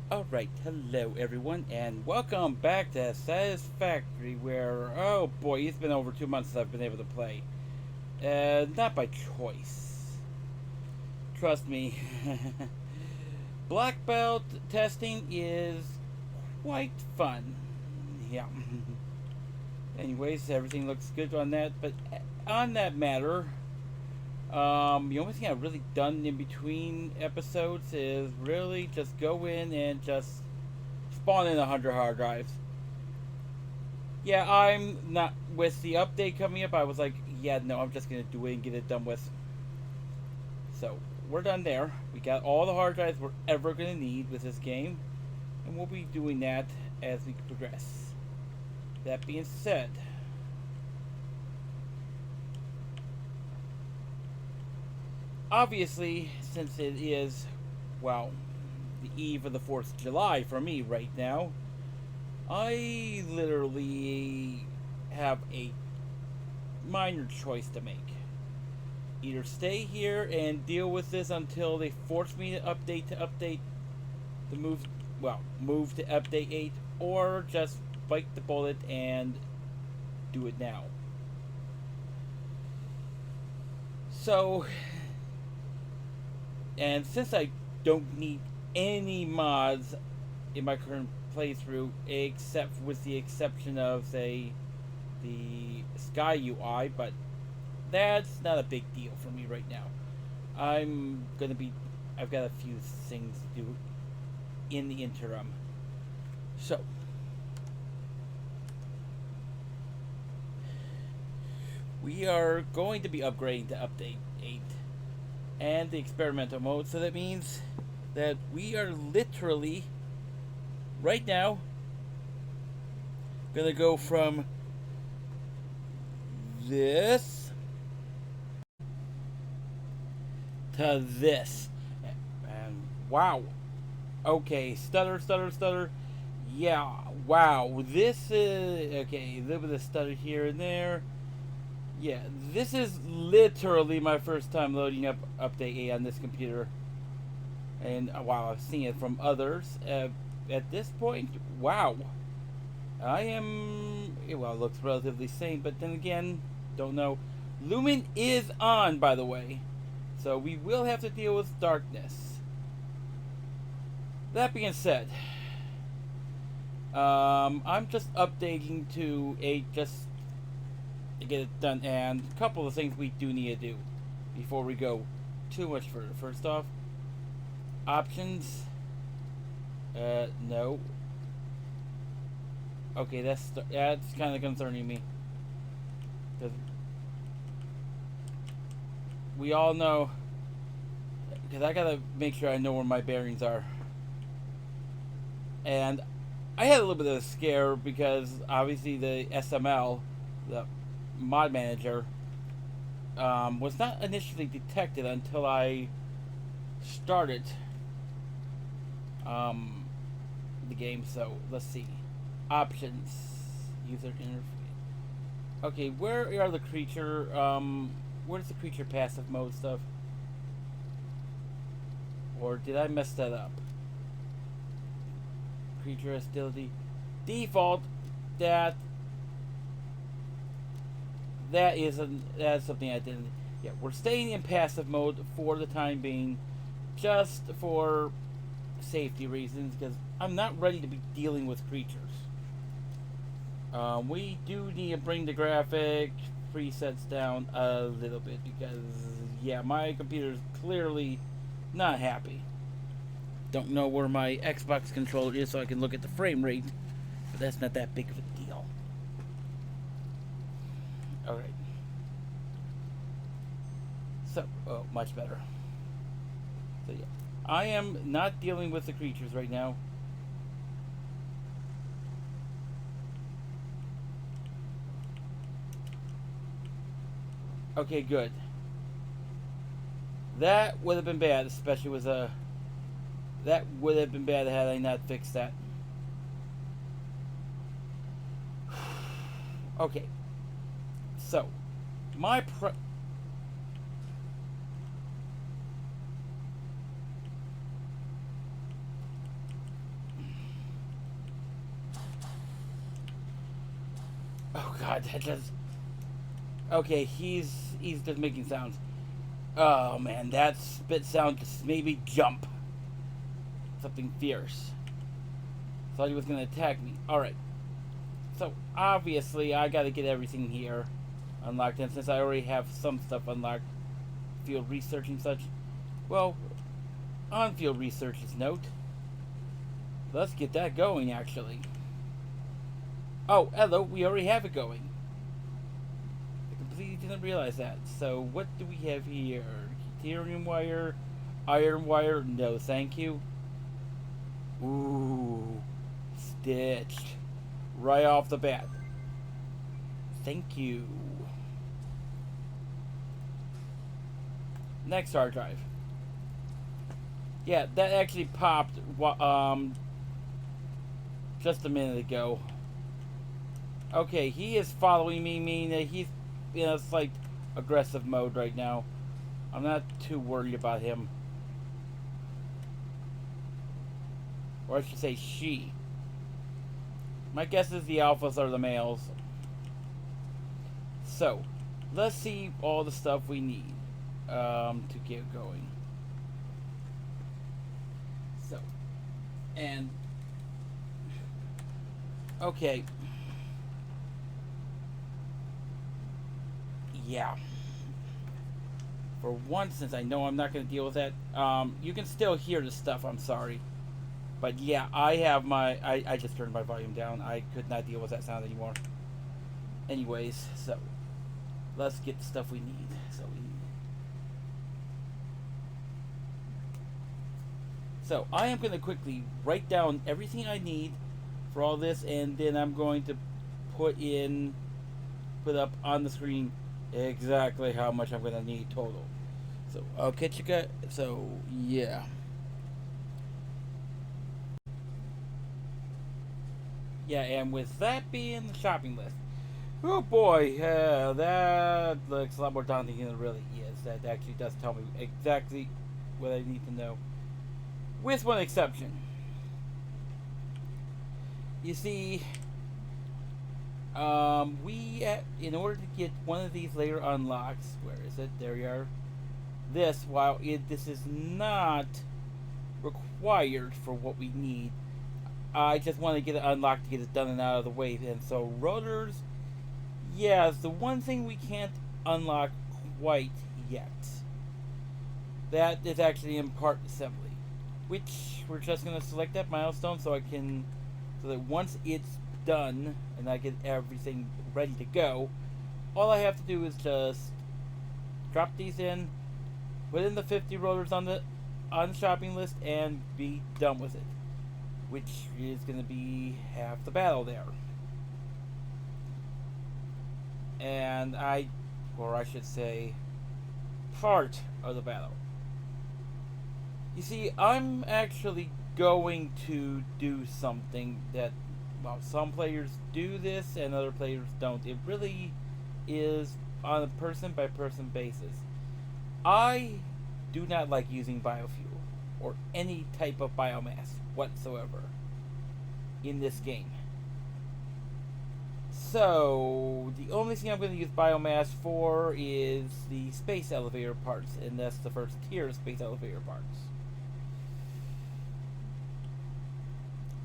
Alright, hello everyone, and welcome back to Satisfactory, where, oh boy, it's been over 2 months since I've been able to play. Not by choice. Trust me. Black belt testing is quite fun. Yeah. Anyways, everything looks good on that, but on that matter, the only thing I've really done in between episodes is really just go in and just spawn in 100 hard drives. Yeah, I'm not with the update coming up. I was like, yeah, no, I'm just gonna do it and get it done with. So we're done there. We got all the hard drives we're ever gonna need with this game, and we'll be doing that as we progress. That being said, obviously, since it is, well, the eve of the 4th of July for me right now, I literally have a minor choice to make. Either stay here and deal with this until they force me to update the move to update 8, or just bite the bullet and do it now. So, and since I don't need any mods in my current playthrough, except with the exception of, say, the Sky UI, but that's not a big deal for me right now. I've got a few things to do in the interim. So, we are going to be upgrading to update 8 and the experimental mode, so that means that we are literally, right now, gonna go from this to this. And wow. Okay, stutter. Yeah, wow. This is okay. A little bit of stutter here and there. Yeah, this is literally my first time loading up Update 8 on this computer. And wow, I've seen it from others. At this point, wow. I am. Well, it looks relatively sane, but then again, don't know. Lumen is on, by the way. So we will have to deal with darkness. That being said, I'm just updating to 8 just to get it done, and a couple of things we do need to do before we go too much further. First off, options. No. Okay, that's kind of concerning me, because we all know. Because I gotta make sure I know where my bearings are. And I had a little bit of a scare because obviously the SML, the mod manager, was not initially detected until I started the game. So let's see. Options. User interface. Okay, where are the creature? Where's the creature passive mode stuff? Or did I mess that up? Creature hostility. Default. That's something I didn't. Yeah, we're staying in passive mode for the time being, just for safety reasons, because I'm not ready to be dealing with creatures. We do need to bring the graphic presets down a little bit because, yeah, my computer is clearly not happy. Don't know where my Xbox controller is so I can look at the frame rate, but that's not that big of a deal. Alright. So, oh, much better. So, yeah. I am not dealing with the creatures right now. Okay, good. That would have been bad, especially with a. That would have been bad had I not fixed that. Okay. So, my God, that just... Okay, he's just making sounds. Oh man, that spit sound just made me jump. Something fierce. Thought he was gonna attack me. Alright. So, obviously, I gotta get everything here unlocked. And since I already have some stuff unlocked, field research and such, well, on field research's note, let's get that going, actually. Oh, hello, we already have it going. I completely didn't realize that. So, what do we have here? Deuterium wire, iron wire, no thank you. Ooh, stitched. Right off the bat. Thank you. Next hard drive. Yeah, that actually popped just a minute ago. Okay, he is following me, meaning that he's in a slight aggressive mode right now. I'm not too worried about him. Or I should say she. My guess is the alphas are the males. So, let's see all the stuff we need to get going. So, and okay. Yeah. For once, since I know I'm not going to deal with that, you can still hear the stuff, I'm sorry. But yeah, I have my... I just turned my volume down. I could not deal with that sound anymore. Anyways, so... let's get the stuff we need. So, I am going to quickly write down everything I need for all this, and then I'm going to put up on the screen exactly how much I'm going to need total. So, I'll catch you guys. So, yeah. Yeah, and with that being the shopping list, oh boy, that looks a lot more daunting than it really is. That actually does tell me exactly what I need to know. With one exception. You see, in order to get one of these later unlocks, where is it? There you are. While this is not required for what we need, I just want to get it unlocked to get it done and out of the way. And so rotors, yeah, it's the one thing we can't unlock quite yet. That is actually in part assembly, which we're just going to select that milestone so that once it's done and I get everything ready to go, all I have to do is just drop these in, put in the 50 rotors on the shopping list, and be done with it. Which is going to be half the battle there. And I should say, part of the battle. You see, I'm actually going to do something that, well, some players do this and other players don't. It really is on a person-by-person basis. I do not like using biofuel or any type of biomass whatsoever in this game. So, the only thing I'm going to use biomass for is the space elevator parts, and that's the first tier of space elevator parts.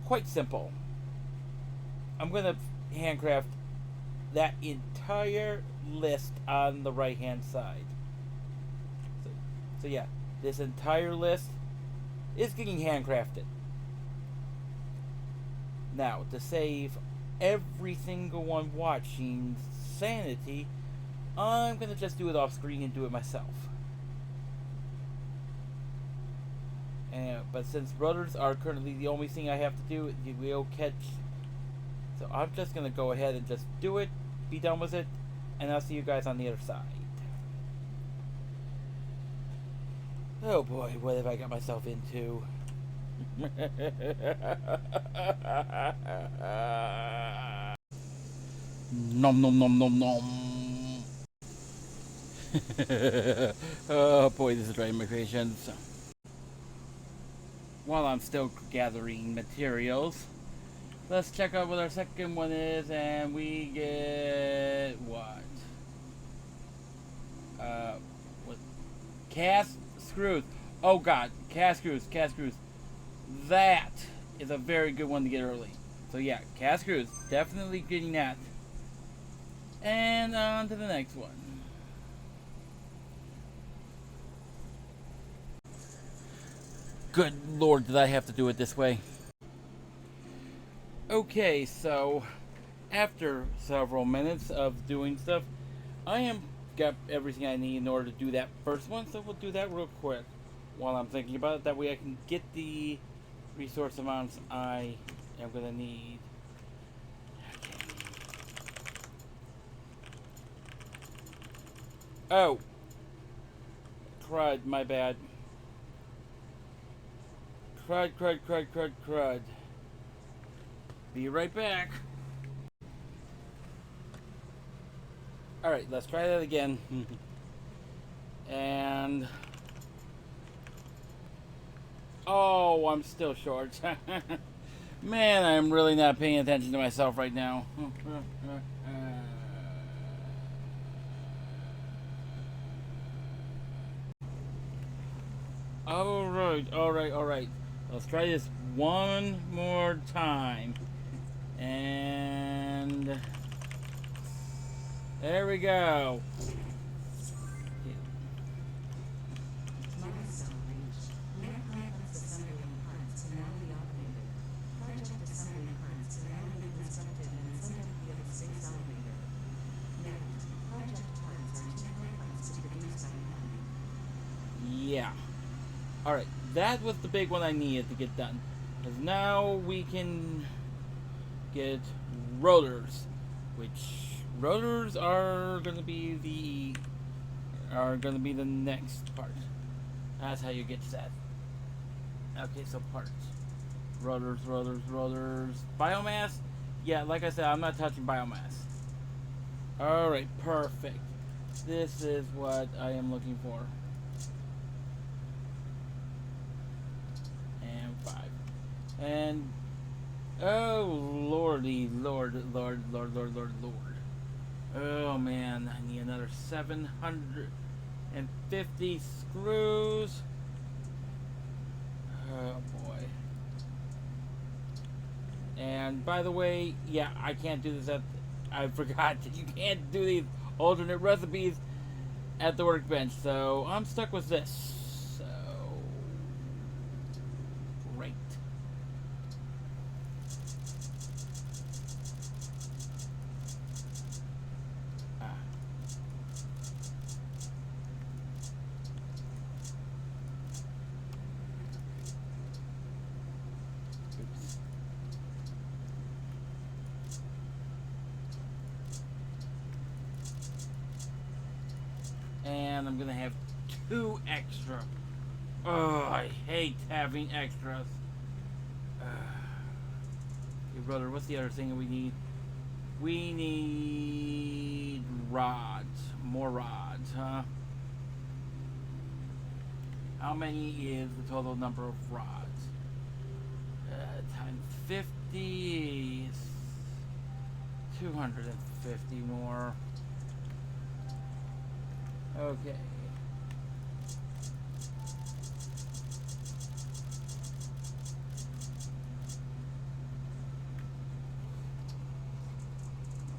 Quite simple. I'm going to handcraft that entire list on the right hand side. So yeah, this entire list is getting handcrafted. Now, to save every single one watching sanity, I'm going to just do it off screen and do it myself. But since rotors are currently the only thing I have to do, you will catch. So I'm just going to go ahead and just do it, be done with it, and I'll see you guys on the other side. Oh boy, what have I got myself into? Nom nom nom nom nom. Oh boy, this is driving my patience. While I'm still gathering materials, Let's check out what our second one is, and we get what? What? Cast screws. Oh God, cast screws, cast screws. That is a very good one to get early. So yeah, cast screws, definitely getting that. And on to the next one. Good Lord, did I have to do it this way? Okay, so after several minutes of doing stuff, I am got everything I need in order to do that first one, so we'll do that real quick while I'm thinking about it. That way I can get the resource amounts I am going to need. Oh, crud, my bad. Crud. Be right back. Alright, let's try that again. And... oh, I'm still short. Man, I'm really not paying attention to myself right now. Alright. Let's try this one more time. And... there we go. Yeah. Alright, that was the big one I needed to get done. Because now we can get rotors. Which rotors are gonna be the next part. That's how you get that. Okay, so parts. Rotors. Biomass? Yeah, like I said, I'm not touching biomass. Alright, perfect. This is what I am looking for. And 5. And oh lordy, Lord. Oh man, I need another 750 screws. Oh boy. And by the way, yeah, I can't do this I forgot that you can't do these alternate recipes at the workbench, so I'm stuck with this. So great. Oops. And I'm gonna have 2 extra. Oh, I hate having extras. Hey brother, what's the other thing that we need? We need rods. More rods, huh? How many is the total number of rods? Times 50 is 250 more. Okay.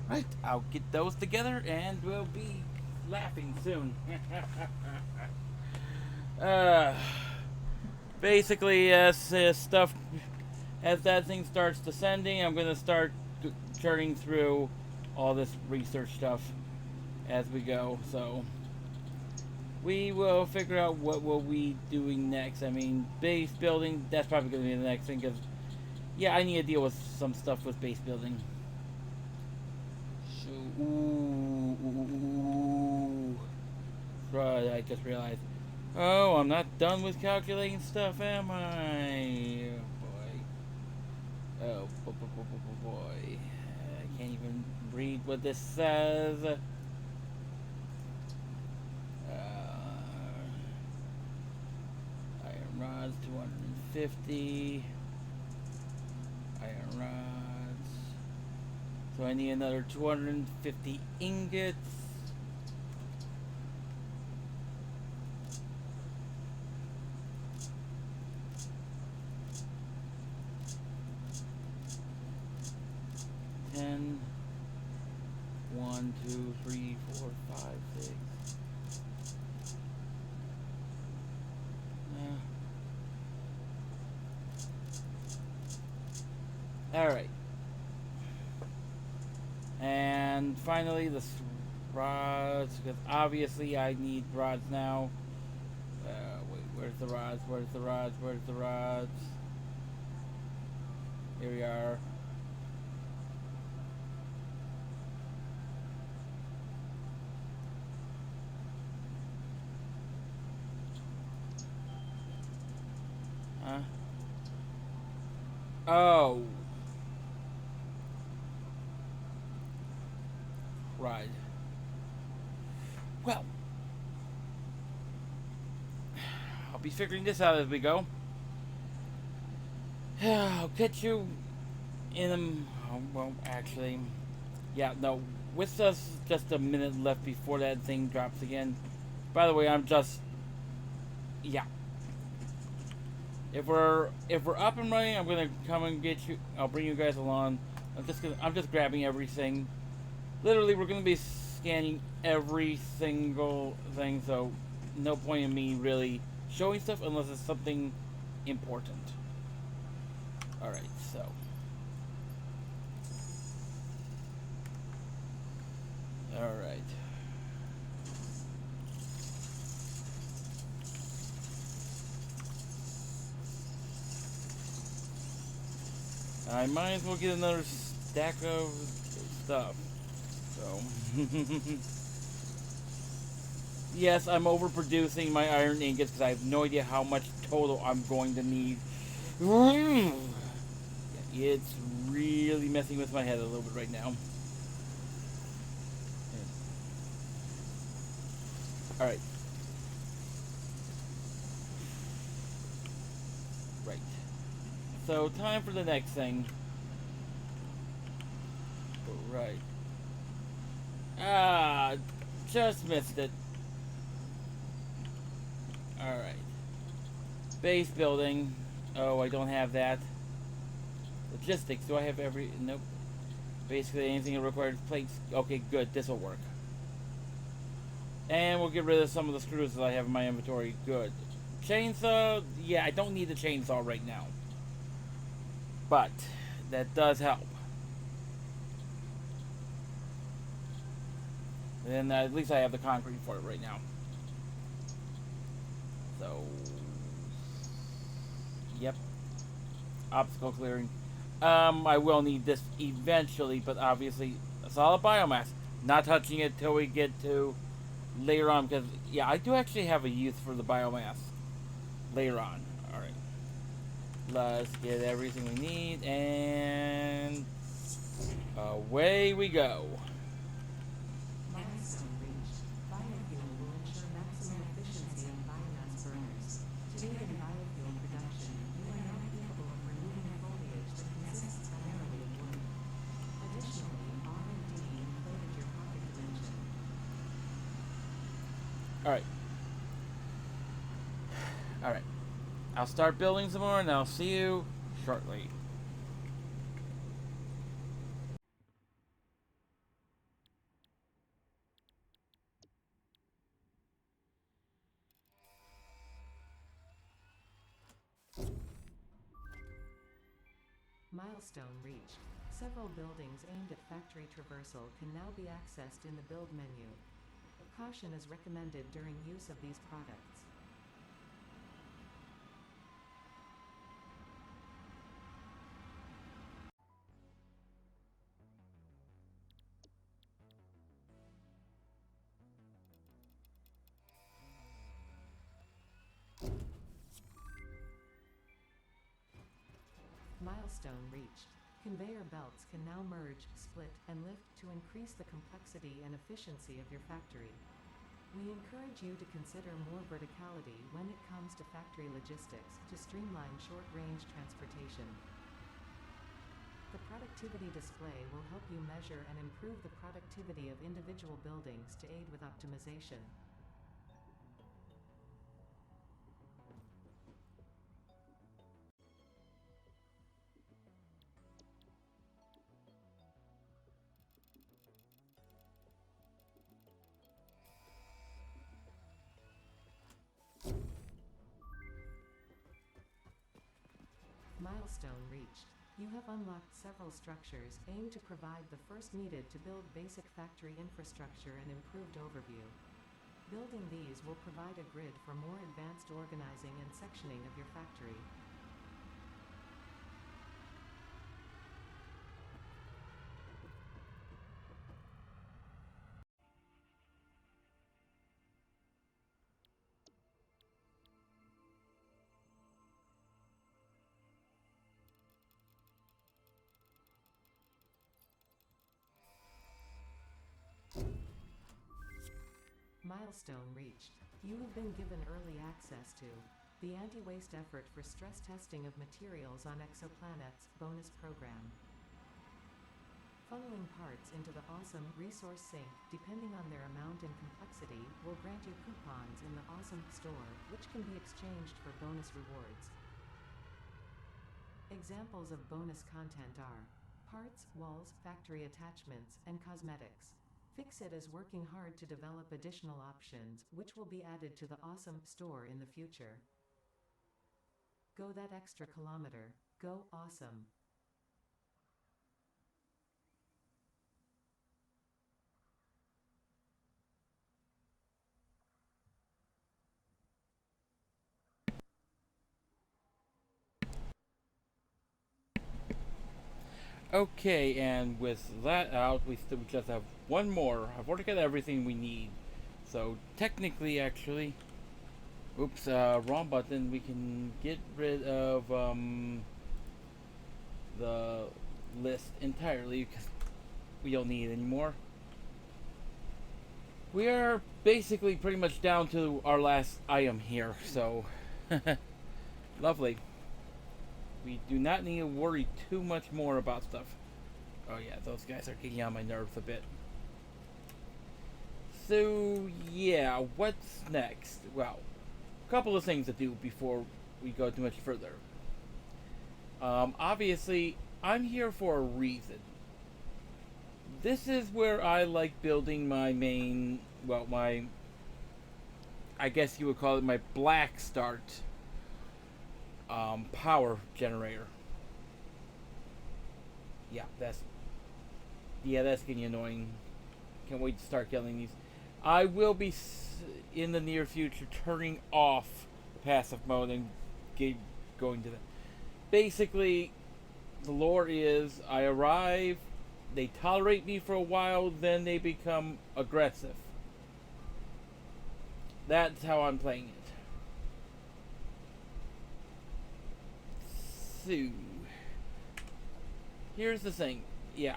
Right, I'll get those together and we'll be laughing soon. Basically, as that thing starts descending, I'm gonna start churning through all this research stuff as we go. So we will figure out what we'll be doing next. I mean, base building, that's probably gonna be the next thing, because yeah, I need to deal with some stuff with base building. So, ooh. Right, I just realized. Oh, I'm not done with calculating stuff, am I? Oh boy. I can't even read what this says. Iron rods, 250. Iron rods. So I need another 250 ingots. Ten. 1, 2, 3, 4, 5, 6. Alright. And finally, the rods, because obviously I need rods now. Wait, where's the rods? Where's the rods? Where's the rods? Here we are. Huh? Oh. Right. Well, I'll be figuring this out as we go. I'll catch you in a... Oh, well, actually... Yeah, no. With us just a minute left before that thing drops again. By the way, I'm just... Yeah. If we're up and running, I'm gonna come and get you. I'll bring you guys along. I'm just grabbing everything. Literally, we're gonna be scanning every single thing, so no point in me really showing stuff unless it's something important. All right, so. All right. I might as well get another stack of stuff. So. Yes, I'm overproducing my iron ingots because I have no idea how much total I'm going to need. It's really messing with my head a little bit right now. Alright. Right. So, time for the next thing. Right. Ah, just missed it. Alright. Base building. Oh, I don't have that. Logistics. Do I have every... Nope. Basically anything that requires plates. Okay, good. This will work. And we'll get rid of some of the screws that I have in my inventory. Good. Chainsaw. Yeah, I don't need the chainsaw right now. But that does help. And at least I have the concrete for it right now. So... Yep. Obstacle clearing. I will need this eventually, but obviously, solid biomass. Not touching it till we get to later on, because, yeah, I do actually have a use for the biomass later on. Alright. Let's get everything we need, and away we go. Milestone reached. Biofuel will ensure maximum efficiency in biomass burners. To aid in biofuel production, you are now capable of removing foliage that consists primarily of wood. Additionally, R&D inflated your pocket dimension. Alright. Alright. I'll start building some more, and I'll see you shortly. Milestone reached. Several buildings aimed at factory traversal can now be accessed in the build menu. Caution is recommended during use of these products. Milestone reached. Conveyor belts can now merge, split, and lift to increase the complexity and efficiency of your factory. We encourage you to consider more verticality when it comes to factory logistics to streamline short-range transportation. The productivity display will help you measure and improve the productivity of individual buildings to aid with optimization. Milestone reached. You have unlocked several structures aimed to provide the first needed to build basic factory infrastructure and improved overview. Building these will provide a grid for more advanced organizing and sectioning of your factory. Milestone reached. You have been given early access to the anti-waste effort for stress testing of materials on exoplanets bonus program. Funneling parts into the awesome resource sink, depending on their amount and complexity, will grant you coupons in the awesome store, which can be exchanged for bonus rewards. Examples of bonus content are parts, walls, factory attachments, and cosmetics. Fixit is working hard to develop additional options, which will be added to the awesome store in the future. Go that extra kilometer. Go awesome. Okay, and with that out, we still just have one more. I've already got everything we need. So technically, actually, oops, wrong button. We can get rid of the list entirely because we don't need it anymore. We are basically pretty much down to our last item here, so lovely. We do not need to worry too much more about stuff. Oh yeah, those guys are getting on my nerves a bit. So yeah, what's next? Well, a couple of things to do before we go too much further. Obviously, I'm here for a reason. This is where I like building my main, well, I guess you would call it my black start power generator. Yeah, that's getting annoying. Can't wait to start killing these. I will be in the near future turning off passive mode and going to the. Basically, the lore is I arrive, they tolerate me for a while, then they become aggressive. That's how I'm playing it. So, here's the thing. Yeah,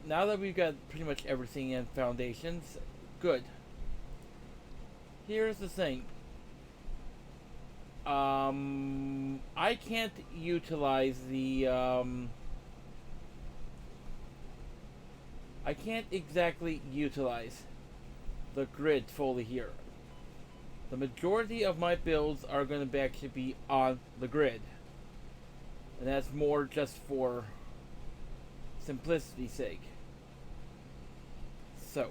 now that we've got pretty much everything in foundations, good. Here's the thing. I can't utilize the, I can't exactly utilize the grid fully here. The majority of my builds are going to actually be on the grid. And that's more just for simplicity's sake. So,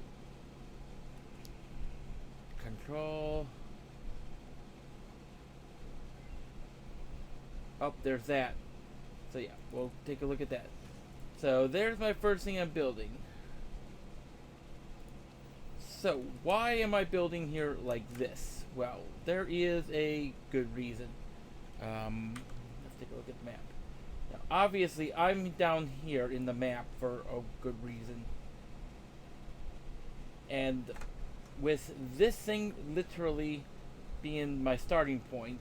control. Oh, there's that. So yeah, we'll take a look at that. So there's my first thing I'm building. So why am I building here like this? Well, there is a good reason. Let's take a look at the map. Now, obviously, I'm down here in the map for a good reason. And with this thing literally being my starting point,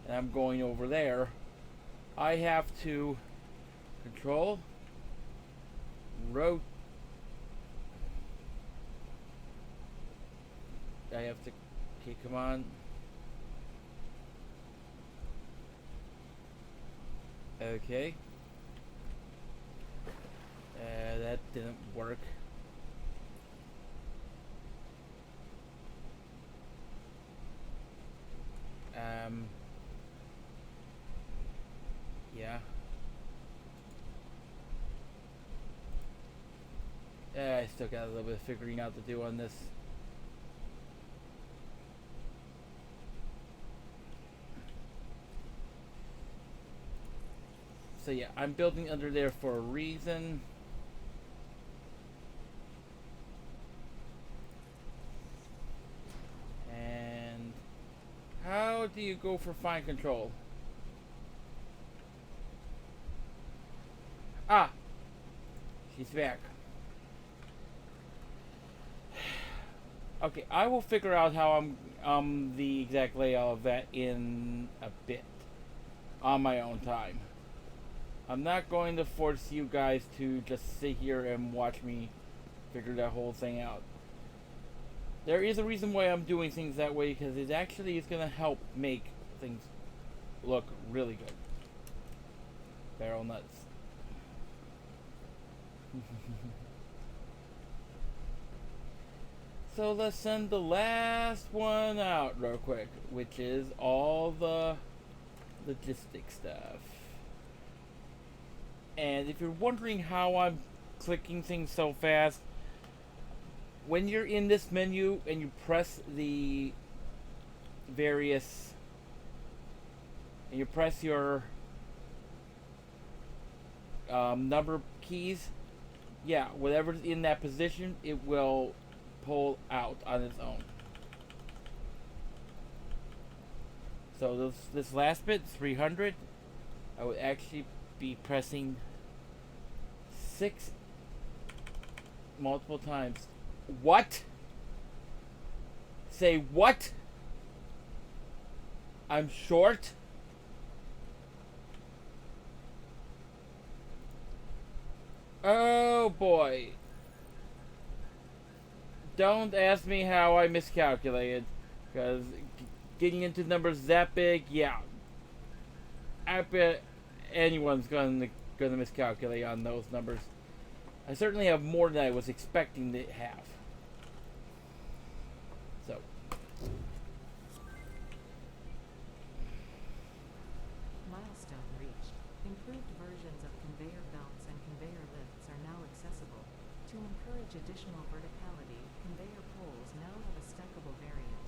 and I'm going over there, I have to control, rotate. I have to, okay, come on. Okay. That didn't work. Um. Yeah. I still got a little bit of figuring out to do on this. So yeah, I'm building under there for a reason. And how do you go for fine control? Ah, she's back. Okay, I will figure out how I'm the exact layout of that in a bit on my own time. I'm not going to force you guys to just sit here and watch me figure that whole thing out. There is a reason why I'm doing things that way, because it actually is going to help make things look really good. Barrel nuts. So let's send the last one out real quick, which is all the logistic stuff. And if you're wondering how I'm clicking things so fast, when you're in this menu and you press the various, and you press your number keys, yeah, whatever's in that position, it will pull out on its own. So this last bit, 300, I would actually be pressing 6 multiple times. What? Say what? I'm short? Oh boy. Don't ask me how I miscalculated. Because getting into numbers that big, yeah. I bet anyone's gonna miscalculate on those numbers. I certainly have more than I was expecting to have. So. Milestone reached. Improved versions of conveyor belts and conveyor lifts are now accessible. To encourage additional verticality, conveyor poles now have a stackable variant.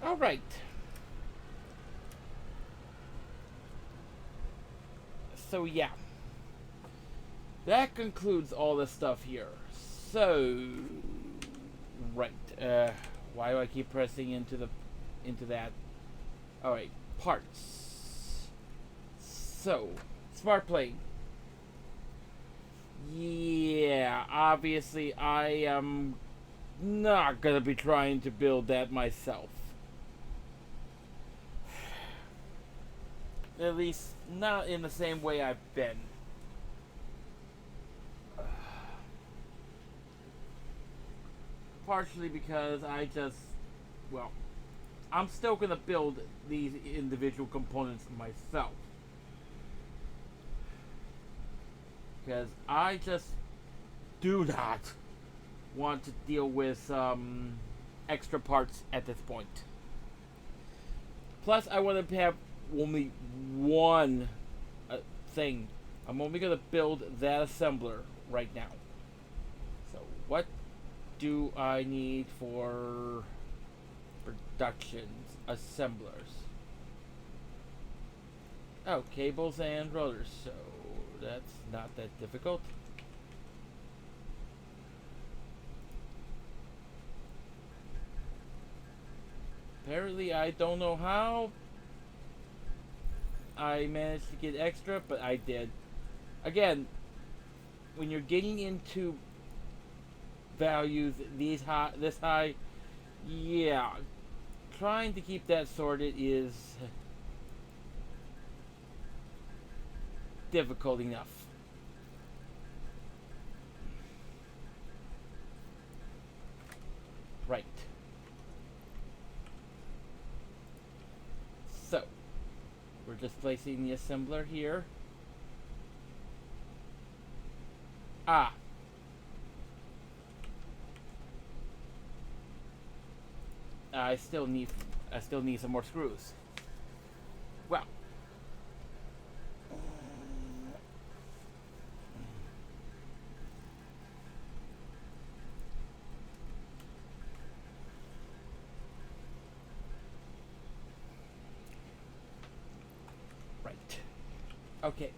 Alright. So yeah. That concludes all this stuff here. So right. Why do I keep pressing into that? Alright, parts. So, smart plane. Yeah, obviously I am not gonna be trying to build that myself. At least not in the same way I've been. Partially because well, I'm still gonna build these individual components myself. Because I just do not want to deal with extra parts at this point. Plus, I want to have only one thing. I'm only going to build that assembler right now. So, what do I need for productions? Assemblers. Oh, cables and rotors. So, that's not that difficult. Apparently, I don't know how I managed to get extra, but I did. Again, when you're getting into values this high, yeah, trying to keep that sorted is difficult enough. Right. So, we're just placing the assembler here. Ah. I still need some more screws. Well. Right. Okay.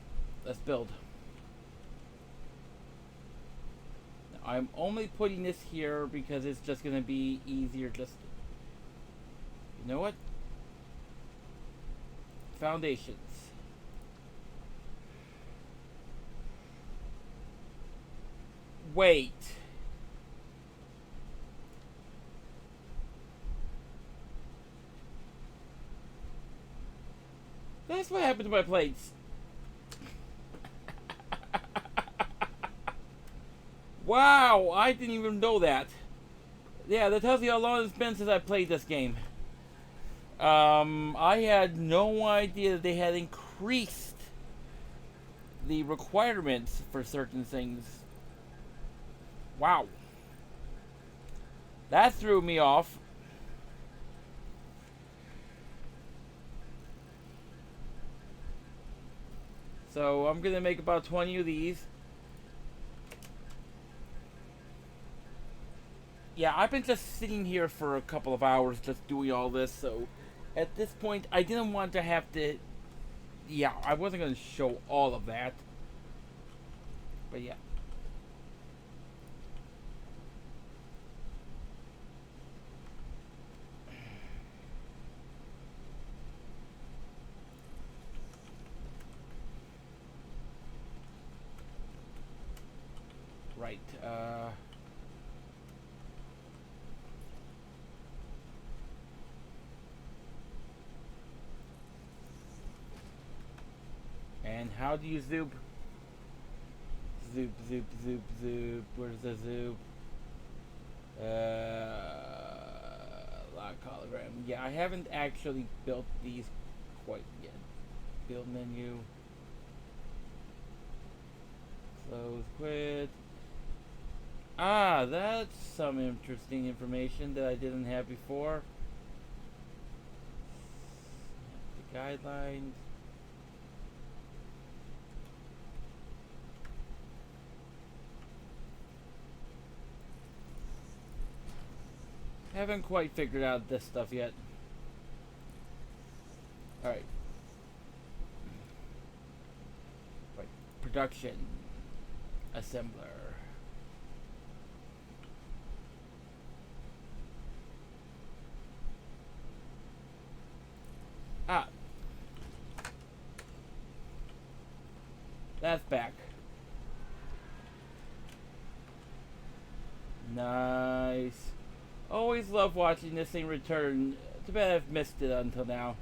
Let's build. Now, I'm only putting this here because it's just going to be easier. Just, you know what? Foundations. Wait. That's what happened to my plates. Wow, I didn't even know that. Yeah, that tells you how long it's been since I played this game. I had no idea that they had increased the requirements for certain things. Wow. That threw me off. So I'm gonna make about 20 of these. Yeah, I've been just sitting here for a couple of hours just doing all this, so at this point I didn't want to have to. Yeah, I wasn't gonna show all of that. But yeah. Right, and how do you zoop? Zoop, zoop, zoop, zoop. Where's the zoop? Lock hologram. Yeah, I haven't actually built these quite yet. Build menu. Close, quit. Ah, that's some interesting information that I didn't have before. The guidelines. Haven't quite figured out this stuff yet. Alright. Right. Production. Assembler. Ah. That's back. Nice. Always love watching this thing return. Too bad I've missed it until now.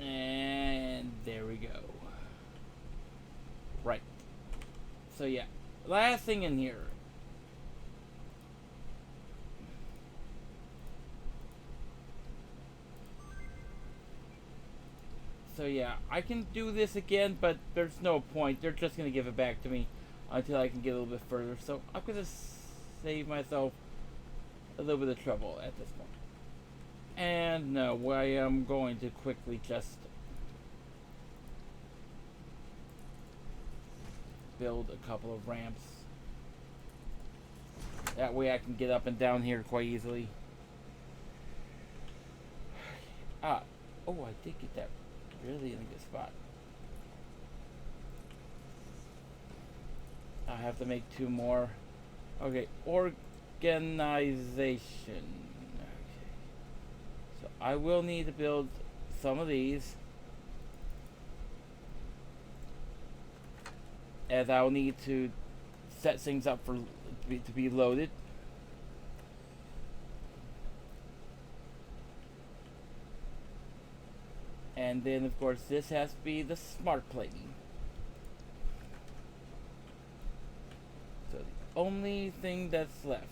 And there we go. Right. So yeah. Last thing in here. So yeah, I can do this again, but there's no point. They're just going to give it back to me until I can get a little bit further. So I'm going to save myself a little bit of trouble at this point. And no, I am going to quickly just build a couple of ramps. That way I can get up and down here quite easily. Ah, oh, I did get that really in a good spot. I have to make 2 more. Okay, organization. Okay. So I will need to build some of these. As I'll need to set things up for to be loaded. And then, of course, this has to be the smart plating. So the only thing that's left.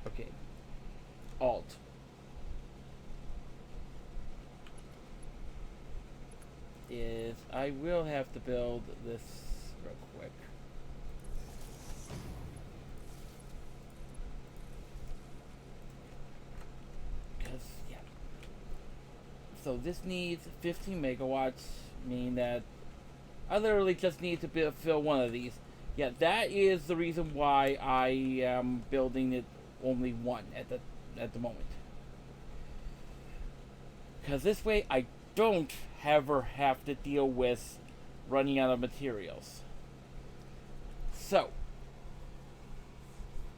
Okay. Alt. Is I will have to build this real quick. Because, yeah. So this needs 15 megawatts, meaning that I literally just need to fill one of these. Yeah, that is the reason why I am building it only one at the moment. Because this way I don't ever have to deal with running out of materials. So,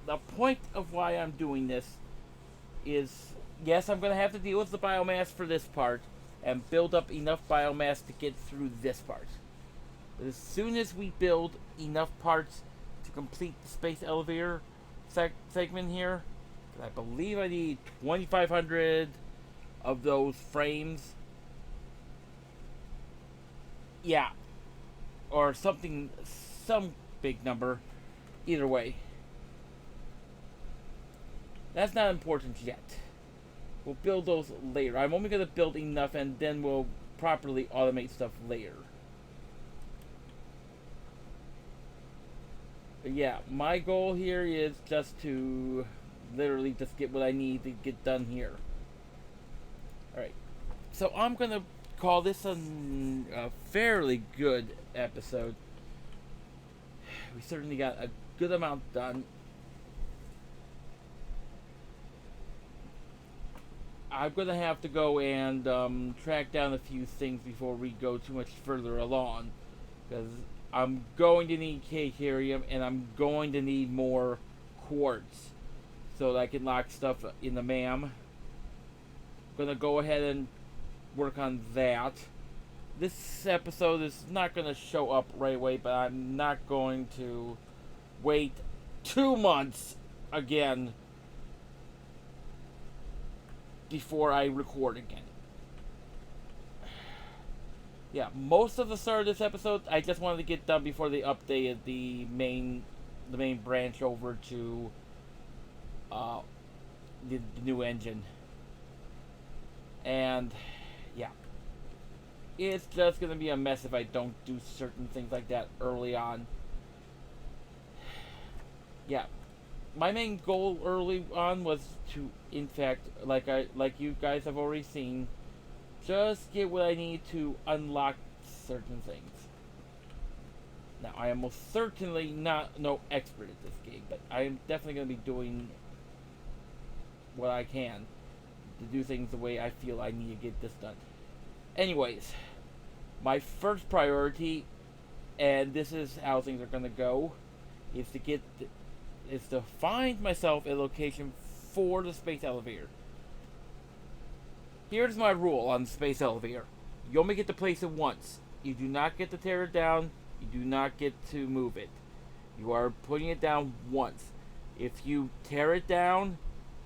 the point of why I'm doing this is, yes, I'm going to have to deal with the biomass for this part and build up enough biomass to get through this part. But as soon as we build enough parts to complete the space elevator segment here, I believe I need 2,500 of those frames. Yeah. Or something, some big number. Either way. That's not important yet. We'll build those later. I'm only going to build enough and then we'll properly automate stuff later. But yeah, my goal here is just to literally just get what I need to get done here. Alright. So I'm going to call this a fairly good episode. We certainly got a good amount done. I'm going to have to go and track down a few things before we go too much further along. Because I'm going to need K-Carium and I'm going to need more quartz so that I can lock stuff in the MAM. I'm going to go ahead and work on that. This episode is not going to show up right away, but I'm not going to wait 2 months again before I record again. Yeah, most of the start of this episode I just wanted to get done before they updated the main branch over to the new engine. And yeah, it's just gonna be a mess if I don't do certain things like that early on. Yeah, my main goal early on was to, in fact, like you guys have already seen, just get what I need to unlock certain things. Now, I am most certainly no expert at this game, but I am definitely going to be doing what I can to do things the way I feel I need to get this done. Anyways, my first priority, and this is how things are going to go, is to find myself a location for the space elevator. Here's my rule on the space elevator. You only get to place it once. You do not get to tear it down. You do not get to move it. You are putting it down once. If you tear it down,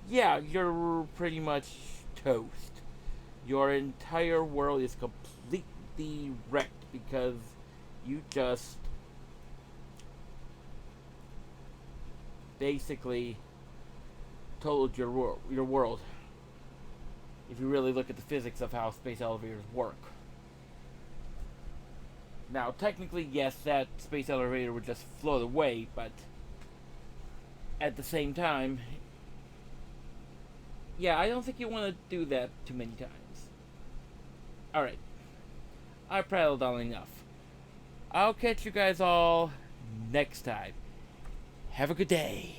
yeah, you're pretty much toast. Your entire world is completely wrecked because you just basically totaled your world. If you really look at the physics of how space elevators work. Now, technically, yes, that space elevator would just float away, but at the same time, yeah, I don't think you want to do that too many times. Alright. I prattled on enough. I'll catch you guys all next time. Have a good day.